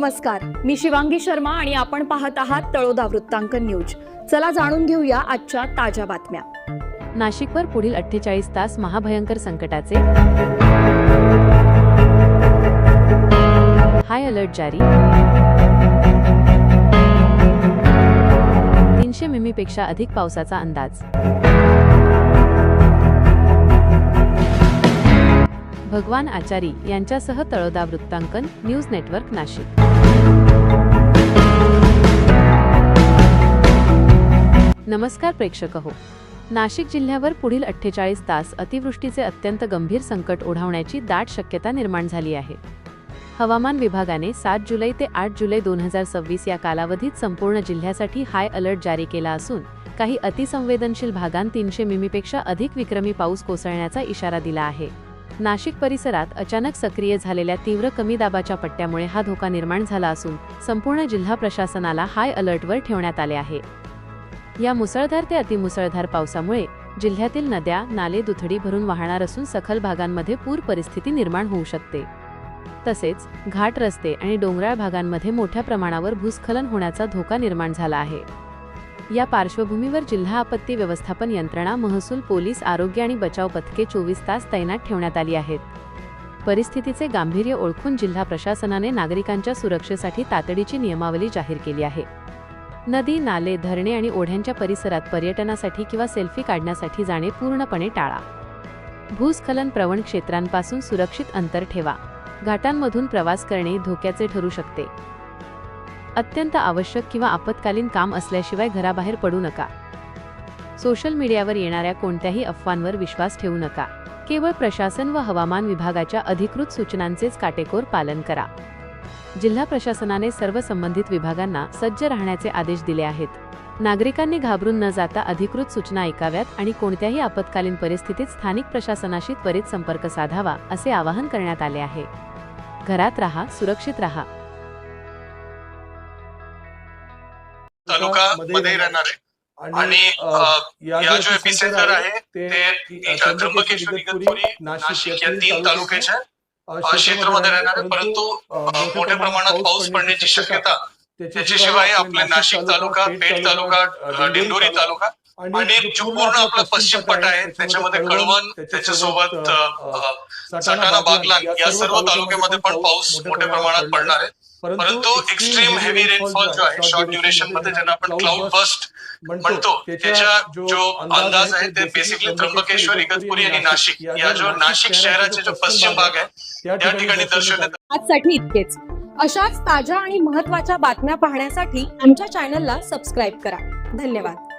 नमस्कार, मी शिवांगी शर्मा आणि आपण पाहत आहात तळोदा वृत्तांकन न्यूज। चला जाणून घेऊया आजच्या ताज्या बातम्या। नाशिकवर पुढील 48 तास महाभयंकर संकटाचे हाय अलर्ट जारी। 300 मिमीपेक्षा अधिक पावसाचा अंदाज। भगवान आचारी यांच्यासह तळोदा वृत्तांकन न्यूज नेटवर्क नाशिक। नमस्कार प्रेक्षक हो, नाशिक जिल्ह्यावर पुढील 48 तास अतिवृष्टीचे अत्यंत गंभीर संकट ओढवण्याची दाट शक्यता निर्माण झाली आहे। हवामान विभागाने 7 जुलै ते 8 जुलै 2026 या कालावधीत संपूर्ण जिल्ह्यासाठी हाय अलर्ट जारी केला असून काही अतिसंवेदनशील भागांत 300 मिमीपेक्षा अधिक विक्रमी पाऊस कोसळण्याचा इशारा दिला आहे। नाशिक परिसरात अचानक सक्रिय झालेल्या तीव्र कमी दाबाच्या पट्ट्यामुळे हा धोका निर्माण झाला असून संपूर्ण जिल्हा प्रशासनाला हाय अलर्टवर ठेवण्यात आले आहे। या मुसळधार ते अतिमुसळधार पावसामुळे जिल्ह्यातील नद्या, नाले दुथडी भरून वाहणार असून सखल भागांमध्ये पूर परिस्थिती निर्माण होऊ शकते। तसेच घाट रस्ते आणि डोंगराळ भागांमध्ये मोठ्या प्रमाणावर भूस्खलन होण्याचा धोका निर्माण झाला आहे। या पार्श्वभूमीवर जिल्हा आपत्ती व्यवस्थापन यंत्रणा, महसूल, पोलीस, आरोग्य आणि बचाव पथके 24 तास तैनात ठेवण्यात आली आहेत। परिस्थितीचे गांभीर्य ओळखून जिल्हा प्रशासनाने नागरिकांच्या सुरक्षेसाठी तातडीची नियमावली जाहीर केली आहे। नदी, नाले, धरणे आणि ओढ्यांच्या परिसरात पर्यटनासाठी किंवा सेल्फी काढण्यासाठी जाणे पूर्णपणे टाळा। भूस्खलन प्रवण क्षेत्रांपासून सुरक्षित अंतर ठेवा। घाटांमधून प्रवास करणे धोक्याचे ठरू शकते। अत्यंत आवश्यक किंवा आपत्कालीन काम असल्याशिवाय घराबाहेर पडू नका। सोशल मीडियावर येणाऱ्या कोणत्याही अफवांवर विश्वास ठेवू नका। केवळ प्रशासन व हवामान विभागाच्या अधिकृत सूचनांचेच काटेकोर पालन करा। जिल्हा प्रशासनाने सर्व संबंधित विभागांना सज्ज राहण्याचे आदेश दिले आहेत। नागरिकांनी घाबरून न जाता अधिकृत सूचना ऐकाव्यात आणि कोणत्याही आपत्कालीन परिस्थितीत स्थानिक प्रशासनाशी त्वरित संपर्क साधावा असे आवाहन करण्यात आले आहे। घरात राहा, सुरक्षित राहा। तालुका मध्ये राहणार आहे आणि या जो एपिसेंटर आहे ते त्र्यंबकेश्वर, इगतपुरी, नाशिक या 3 तालुक्याच्या क्षेत्रामध्ये राहणार आहे। परंतु मोठ्या प्रमाणात पाऊस पडण्याची शक्यता त्याच्याशिवाय आपले नाशिक तालुका, पेठ तालुका, दिंडोरी तालुका आणि जो पूर्ण आपला पश्चिम पट्टा आहे त्याच्यामध्ये कळवण, त्याच्यासोबत सटाणा, बागलाण या सर्व तालुक्यामध्ये पण पाऊस मोठ्या प्रमाणात पडणार आहे। परंतु एक्स्ट्रीम हेवी रेनफॉल जो आहे शॉर्ट ड्युरेशन मध्ये ज्यांना आपण क्लाउड बस्ट म्हणतो त्याच्या जो अंदाज आहे ते बेसिकली त्र्यंबकेश्वर, इगतपुरी आणि नाशिक या जो नाशिक शहराचे जो पश्चिम भाग आहे त्या ठिकाणी दर्शवण्यात। आजसाठी इतकेच। अशाच ताज्या आणि महत्त्वाच्या बातम्या पाहण्यासाठी आमच्या चॅनलला सबस्क्राइब करा। धन्यवाद।